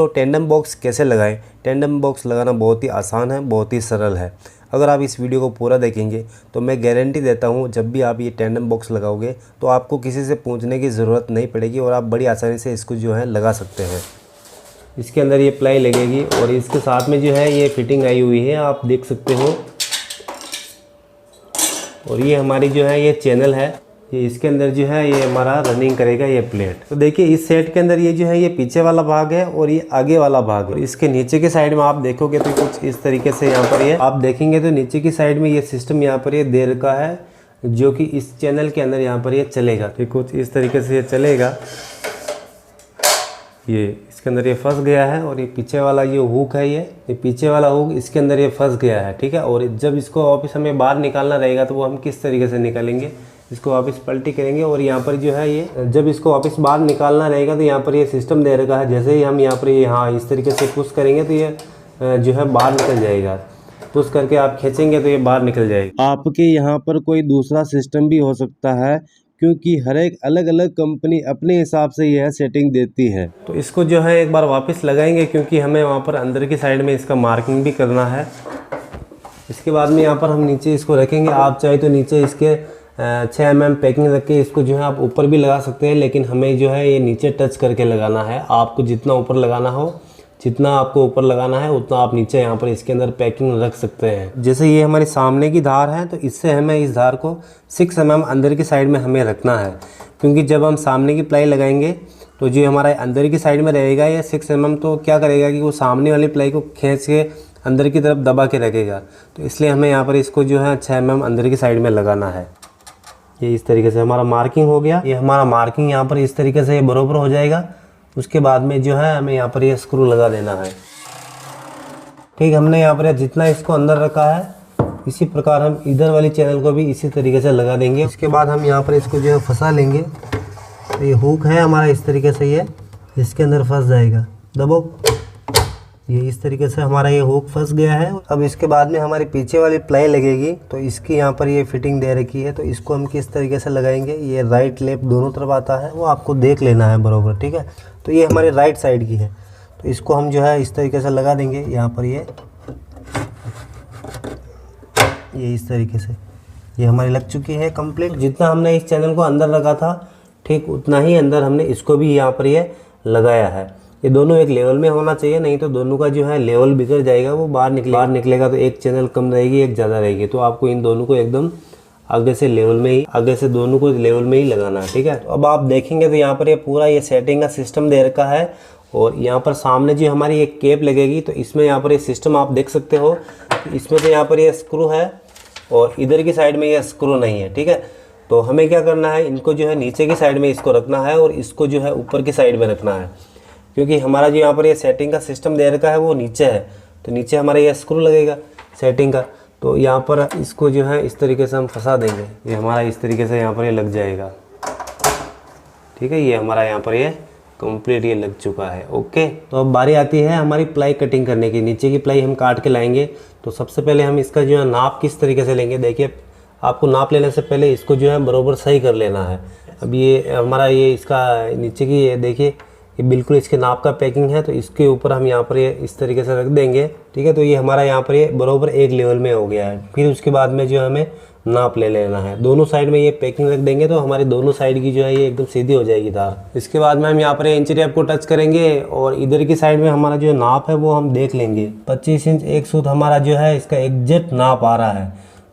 Tandem box कैसे लगाएं? Tandem box लगाना बहुत ही आसान है, बहुत ही सरल है। अगर आप इस वीडियो को पूरा देखेंगे तो मैं गारंटी देता हूँ जब भी आप ये टेंडम बॉक्स लगाओगे तो आपको किसी से पूछने की ज़रूरत नहीं पड़ेगी और आप बड़ी आसानी से इसको जो है लगा सकते हैं। इसके अंदर ये प्लाई लगेगी और इसके साथ में जो है ये फिटिंग आई हुई है, आप देख सकते हो। और ये हमारी जो है ये चैनल है, ये इसके अंदर जो है ये हमारा रनिंग करेगा ये प्लेट। तो देखिए इस सेट के अंदर ये जो है ये पीछे वाला भाग है और ये आगे वाला भाग है। इसके नीचे की साइड में आप देखोगे तो कुछ इस तरीके से यहाँ पर ये आप देखेंगे तो नीचे की साइड में ये सिस्टम यहाँ पर ये दे रखा है जो कि इस चैनल के अंदर यहाँ पर ये चलेगा। तो कुछ इस तरीके से ये चलेगा। ये इसके अंदर ये फंस गया है और ये पीछे वाला ये हुक है, ये पीछे वाला हुक इसके अंदर ये फंस गया है, ठीक है। और जब इसको वापस हमें बाहर निकालना रहेगा तो वो हम किस तरीके से निकालेंगे, इसको वापस पलटी करेंगे और यहाँ पर जो है ये जब इसको वापस बाहर निकालना रहेगा तो यहाँ पर ये सिस्टम दे रखा है। जैसे ही हम यहाँ पर ये हाँ इस तरीके से पुश करेंगे तो ये जो है बाहर निकल जाएगा। पुश करके आप खींचेंगे तो ये बाहर निकल जाएगा। आपके यहाँ पर कोई दूसरा सिस्टम भी हो सकता है क्योंकि हर एक अलग अलग कंपनी अपने हिसाब से यह सेटिंग देती है। तो इसको जो है एक बार वापस लगाएंगे क्योंकि हमें वहाँ पर अंदर की साइड में इसका मार्किंग भी करना है। इसके बाद में यहाँ पर हम नीचे इसको रखेंगे। आप चाहे तो नीचे इसके 6 mm पैकिंग रख के इसको जो है आप ऊपर भी लगा सकते हैं, लेकिन हमें जो है ये नीचे टच करके लगाना है। आपको जितना ऊपर लगाना हो, जितना आपको ऊपर लगाना है उतना आप नीचे यहाँ पर इसके अंदर पैकिंग रख सकते हैं। जैसे ये हमारे सामने की धार है तो इससे हमें इस धार को 6 mm अंदर की साइड में हमें रखना है, क्योंकि जब हम सामने की प्लाई लगाएंगे तो जो हमारा अंदर की साइड में रहेगा ये 6 mm तो क्या करेगा कि वो सामने वाली प्लाई को खींच के अंदर की तरफ दबा के रखेगा। तो इसलिए हमें यहाँ पर इसको जो है 6 mm अंदर की साइड में लगाना है। ये इस तरीके से हमारा मार्किंग हो गया। ये हमारा मार्किंग यहाँ पर इस तरीके से ये बराबर हो जाएगा। उसके बाद में जो है हमें यहाँ पर ये स्क्रू लगा देना है। ठीक, हमने यहाँ पर जितना इसको अंदर रखा है इसी प्रकार हम इधर वाली चैनल को भी इसी तरीके से लगा देंगे। उसके बाद हम यहाँ पर इसको जो है फंसा लेंगे। तो ये हुक है हमारा इस तरीके से ये इसके अंदर फंस जाएगा। दबो, ये इस तरीके से हमारा ये हुक फंस गया है। अब इसके बाद में हमारी पीछे वाली प्लाई लगेगी तो इसकी यहाँ पर ये फिटिंग दे रखी है। तो इसको हम किस तरीके से लगाएंगे, ये राइट लेफ्ट दोनों तरफ आता है, वो आपको देख लेना है बराबर, ठीक है। तो ये हमारी राइट साइड की है तो इसको हम जो है इस तरीके से लगा देंगे। यहाँ पर ये इस तरीके से ये हमारी लग चुकी है कंप्लीट। जितना हमने इस चैनल को अंदर रखा था ठीक उतना ही अंदर हमने इसको भी यहाँ पर ये लगाया है। ये दोनों एक लेवल में होना चाहिए, नहीं तो दोनों का जो है लेवल बिगड़ जाएगा, वो बाहर निकलेगा तो एक चैनल कम रहेगी, एक ज़्यादा रहेगी। तो आपको इन दोनों को एकदम आगे से दोनों को लेवल में ही लगाना है, ठीक है। तो अब आप देखेंगे तो यहाँ पर ये पूरा ये सेटिंग का सिस्टम दे रखा है और यहाँ पर सामने जो हमारी एक केप लगेगी तो इसमें यहाँ पर ये सिस्टम आप देख सकते हो। इसमें तो यहाँ पर ये स्क्रू है और इधर की साइड में ये स्क्रू नहीं है, ठीक है। तो हमें क्या करना है, इनको जो है नीचे की साइड में इसको रखना है और इसको जो है ऊपर की साइड में रखना है, क्योंकि हमारा जो यहाँ पर ये सेटिंग का सिस्टम दे रखा है वो नीचे है। तो नीचे हमारा ये स्क्रू लगेगा सेटिंग का। तो यहाँ पर इसको जो है इस तरीके से हम फंसा देंगे। ये हमारा इस तरीके से यहाँ पर ये लग जाएगा, ठीक है। ये हमारा यहाँ पर ये कंप्लीट ये लग चुका है, ओके। तो अब बारी आती है हमारी प्लाई कटिंग करने की। नीचे की प्लाई हम काट के लाएंगे। तो सबसे पहले हम इसका जो है नाप किस तरीके से लेंगे, देखिए आपको नाप लेने से पहले इसको जो है बराबर सही कर लेना है। अब ये हमारा ये इसका नीचे की ये देखिए ये बिल्कुल इसके नाप का पैकिंग है। तो इसके ऊपर हम यहाँ पर ये इस तरीके से रख देंगे, ठीक है। तो ये हमारा यहाँ पर ये बराबर एक लेवल में हो गया है। फिर उसके बाद में जो हमें नाप ले लेना है, दोनों साइड में ये पैकिंग रख देंगे तो हमारी दोनों साइड की जो है ये एकदम सीधी हो जाएगी धार। इसके बाद में हम यहाँ पर इंच टेप को टच करेंगे और इधर की साइड में हमारा जो नाप है वो हम देख लेंगे। 25 इंच 1 सूत हमारा जो है इसका एग्जैक्ट नाप आ रहा है।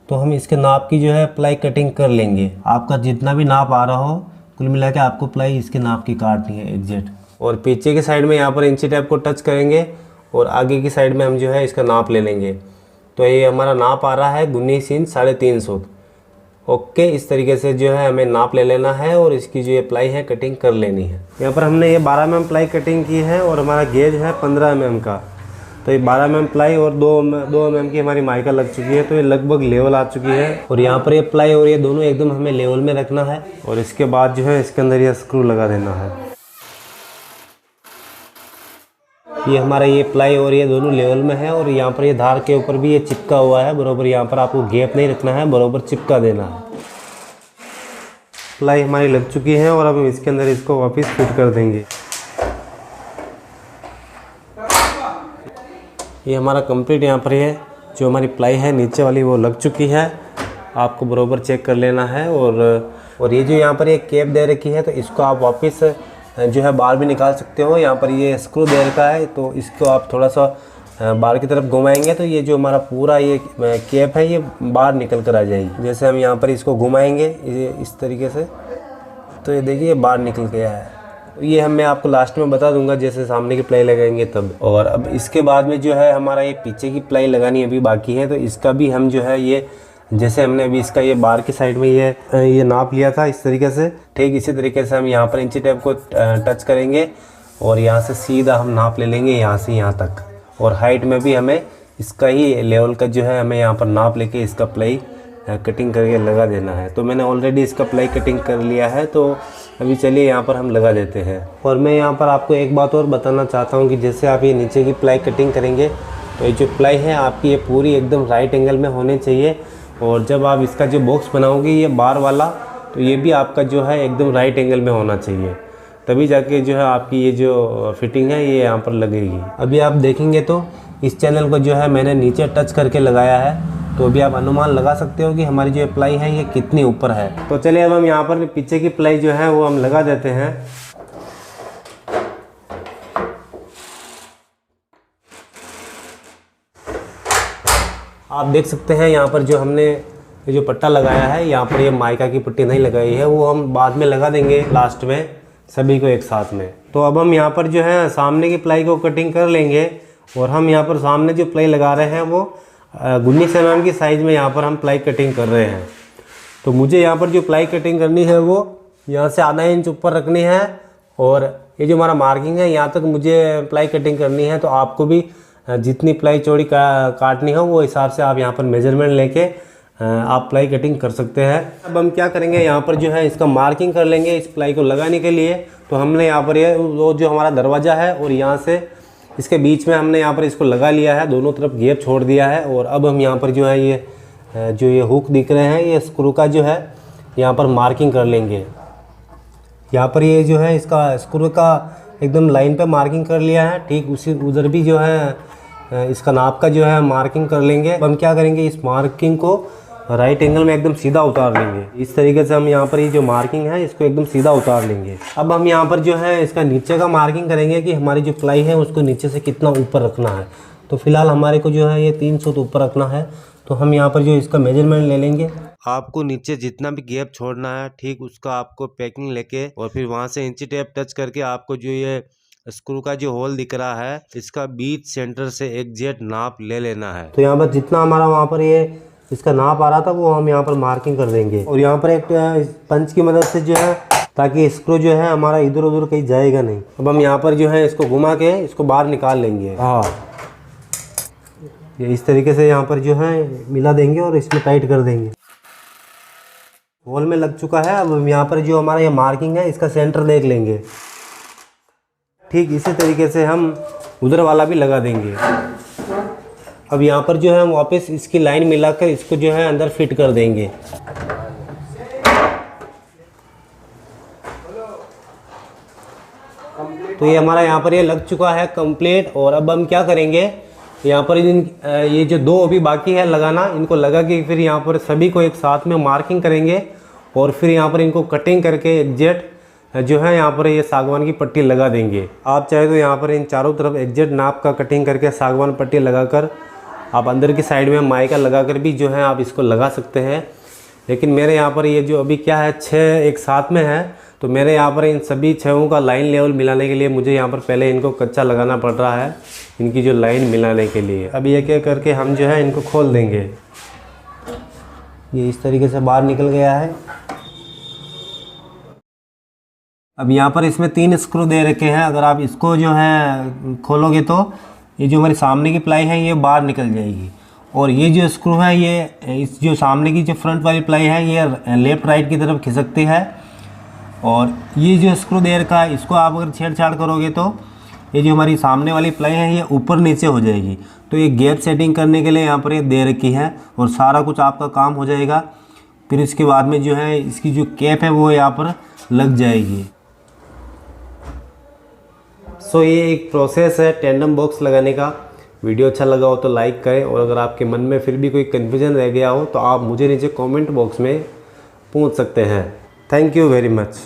तो हम इसके नाप की जो है प्लाई कटिंग कर लेंगे। आपका जितना भी नाप आ रहा हो कुल मिला के आपको प्लाई इसके नाप की काटनी है एग्जैक्ट। और पीछे की साइड में यहाँ पर इंची टेप को टच करेंगे और आगे की साइड में हम जो है इसका नाप ले लेंगे। तो ये हमारा नाप आ रहा है 19 इंच 3.5 सूत, ओके। इस तरीके से जो है हमें नाप ले लेना है और इसकी जो ये प्लाई है कटिंग कर लेनी है। यहाँ पर हमने ये 12 mm प्लाई कटिंग की है और हमारा गेज है 15 mm का। तो ये 12 mm प्लाई और 2 mm की हमारी माइका लग चुकी है। तो ये लगभग लेवल आ चुकी है और यहाँ पर ये प्लाई और ये दोनों एकदम हमें लेवल में रखना है। और इसके बाद जो है इसके अंदर ये स्क्रू लगा देना है। ये हमारा ये प्लाई और ये दोनों लेवल में है और यहाँ पर ये धार के ऊपर भी ये चिपका हुआ है बराबर। यहाँ पर आपको गैप नहीं रखना है, बराबर चिपका देना है। प्लाई हमारी लग चुकी है और अब हम इसके अंदर इसको वापस फिट कर देंगे। ये हमारा कंप्लीट यहाँ पर है, जो हमारी प्लाई है नीचे वाली वो लग चुकी है, आपको बरोबर चेक कर लेना है। और ये जो यहाँ पर एक कैप दे रखी है, तो इसको आप वापस जो है बाहर भी निकाल सकते हो। यहाँ पर ये स्क्रू दे रखा है, तो इसको आप थोड़ा सा बाहर की तरफ घुमाएंगे तो ये जो हमारा पूरा ये कैप है ये बाहर निकल कर आ जाएगी। जैसे हम यहाँ पर इसको घुमाएंगे ये इस तरीके से, तो ये देखिए ये बाहर निकल गया है। ये मैं आपको लास्ट में बता दूंगा जैसे सामने की प्लाई लगाएंगे तब। और अब इसके बाद में जो है हमारा ये पीछे की प्लाई लगानी अभी बाकी है, तो इसका भी हम जो है ये जैसे हमने अभी इसका ये बाहर की साइड में ये नाप लिया था इस तरीके से, ठीक इसी तरीके से हम यहाँ पर इंची टेप को टच करेंगे और यहाँ से सीधा हम नाप ले लेंगे यहाँ से यहाँ तक। और हाइट में भी हमें इसका ही लेवल का जो है हमें यहाँ पर नाप लेके इसका प्लाई कटिंग करके लगा देना है। तो मैंने ऑलरेडी इसका प्लाई कटिंग कर लिया है, तो अभी चलिए यहाँ पर हम लगा देते हैं। और मैं यहाँ पर आपको एक बात और बताना चाहता हूँ कि जैसे आप ये नीचे की प्लाई कटिंग करेंगे तो ये जो प्लाई है आपकी ये पूरी एकदम राइट एंगल में होनी चाहिए। और जब आप इसका जो बॉक्स बनाओगे ये बार वाला, तो ये भी आपका जो है एकदम राइट एंगल में होना चाहिए, तभी जाके जो है आपकी ये जो फिटिंग है ये यहाँ पर लगेगी। अभी आप देखेंगे तो इस चैनल को जो है मैंने नीचे टच करके लगाया है, तो अभी आप अनुमान लगा सकते हो कि हमारी जो प्लाई है ये कितनी ऊपर है। तो चलिए अब हम यहाँ पर पीछे की प्लाई जो है वो हम लगा देते हैं। आप देख सकते हैं यहाँ पर जो हमने ये जो पट्टा लगाया है, यहाँ पर ये माइका की पट्टी नहीं लगाई है, वो हम बाद में लगा देंगे लास्ट में सभी को एक साथ में। तो अब हम यहाँ पर जो है सामने की प्लाई को कटिंग कर लेंगे। और हम यहाँ पर सामने जो प्लाई लगा रहे हैं वो 19 mm की साइज़ में यहाँ पर हम प्लाई कटिंग कर रहे हैं। तो मुझे यहाँ पर जो प्लाई कटिंग करनी है वो यहाँ से आधा इंच ऊपर रखनी है, और ये जो हमारा मार्किंग है यहाँ तक मुझे प्लाई कटिंग करनी है। तो आपको भी जितनी प्लाई चौड़ी काटनी हो वो हिसाब से आप यहाँ पर मेजरमेंट लेके आप प्लाई कटिंग कर सकते हैं। अब हम क्या करेंगे, यहाँ पर जो है इसका मार्किंग कर लेंगे इस प्लाई को लगाने के लिए। तो हमने यहाँ पर ये वो जो हमारा दरवाज़ा है और यहाँ से इसके बीच में हमने यहाँ पर इसको लगा लिया है, दोनों तरफ गैप छोड़ दिया है। और अब हम यहाँ पर जो है ये हुक दिख रहे हैं, ये स्क्रू का जो है यहाँ पर मार्किंग कर लेंगे। यहाँ पर ये जो है इसका स्क्रू का एकदम लाइन पे मार्किंग कर लिया है, ठीक उसी उधर भी जो है इसका नाप का जो है मार्किंग कर लेंगे। अब हम क्या करेंगे, इस मार्किंग को राइट एंगल में एकदम सीधा उतार लेंगे। इस तरीके से हम यहाँ पर ये जो मार्किंग है इसको एकदम सीधा उतार लेंगे। अब हम यहाँ पर जो है इसका नीचे का मार्किंग करेंगे कि हमारी जो प्लाई है उसको नीचे से कितना ऊपर रखना है। तो फिलहाल हमारे को जो है ये 300 तो ऊपर रखना है, तो हम यहाँ पर जो इसका मेजरमेंट ले लेंगे। आपको नीचे जितना भी गैप छोड़ना है ठीक उसका आपको पैकिंग लेके और फिर वहाँ से इंची टेप टच करके आपको जो ये स्क्रू का जो होल दिख रहा है इसका बीच सेंटर से एग्जैक्ट नाप ले लेना है। तो यहाँ पर जितना हमारा वहाँ पर ये इसका नाप आ रहा था वो हम यहाँ पर मार्किंग कर देंगे। और यहाँ पर एक पंच की मदद से जो है, ताकि स्क्रू जो है हमारा इधर उधर कहीं जाएगा नहीं। अब हम यहाँ पर जो है इसको घुमा के इसको बाहर निकाल लेंगे। हाँ, ये इस तरीके से यहाँ पर जो है मिला देंगे और इसमें टाइट कर देंगे। होल में लग चुका है। अब हम यहाँ पर जो हमारा ये मार्किंग है इसका सेंटर देख लेंगे, ठीक इसी तरीके से हम उधर वाला भी लगा देंगे। अब यहाँ पर जो है हम वापस इसकी लाइन मिलाकर इसको जो है अंदर फिट कर देंगे। तो ये हमारा यहाँ पर ये लग चुका है कंप्लीट। और अब हम क्या करेंगे, यहाँ पर ये जो दो अभी बाकी है लगाना, इनको लगा के फिर यहाँ पर सभी को एक साथ में मार्किंग करेंगे और फिर यहाँ पर इनको कटिंग करके एग्जैक्ट जो है यहाँ पर ये सागवान की पट्टी लगा देंगे। आप चाहे तो यहाँ पर इन चारों तरफ एग्जैक्ट नाप का कटिंग करके सागवान पट्टी लगाकर आप अंदर की साइड में माइका लगाकर भी जो है आप इसको लगा सकते हैं। लेकिन मेरे यहाँ पर ये जो अभी क्या है 6 एक साथ में है, तो मेरे यहाँ पर इन सभी 6 का लाइन लेवल मिलाने के लिए मुझे यहाँ पर पहले इनको कच्चा लगाना पड़ रहा है, इनकी जो लाइन मिलाने के लिए। अभी एक एक करके हम जो है इनको खोल देंगे। ये इस तरीके से बाहर निकल गया है। अब यहाँ पर इसमें 3 स्क्रू दे रखे हैं, अगर आप इसको जो है खोलोगे तो ये जो हमारी सामने की प्लाई है ये बाहर निकल जाएगी। और ये जो स्क्रू है ये इस जो सामने की जो फ्रंट वाली प्लाई है ये लेफ़्ट राइट की तरफ खिसकती है। और ये जो स्क्रू दे रखा है इसको आप अगर छेड़छाड़ करोगे तो ये जो हमारी सामने वाली प्लाई है ये ऊपर नीचे हो जाएगी। तो ये गैप सेटिंग करने के लिए यहाँ पर ये दे रखी है और सारा कुछ आपका काम हो जाएगा। फिर इसके बाद में जो है इसकी जो कैप है वो यहाँ पर लग जाएगी। सो ये एक प्रोसेस है टेंडम बॉक्स लगाने का। वीडियो अच्छा लगा हो तो लाइक करें, और अगर आपके मन में फिर भी कोई कन्फ्यूजन रह गया हो तो आप मुझे नीचे कमेंट बॉक्स में पूछ सकते हैं। Thank you very much.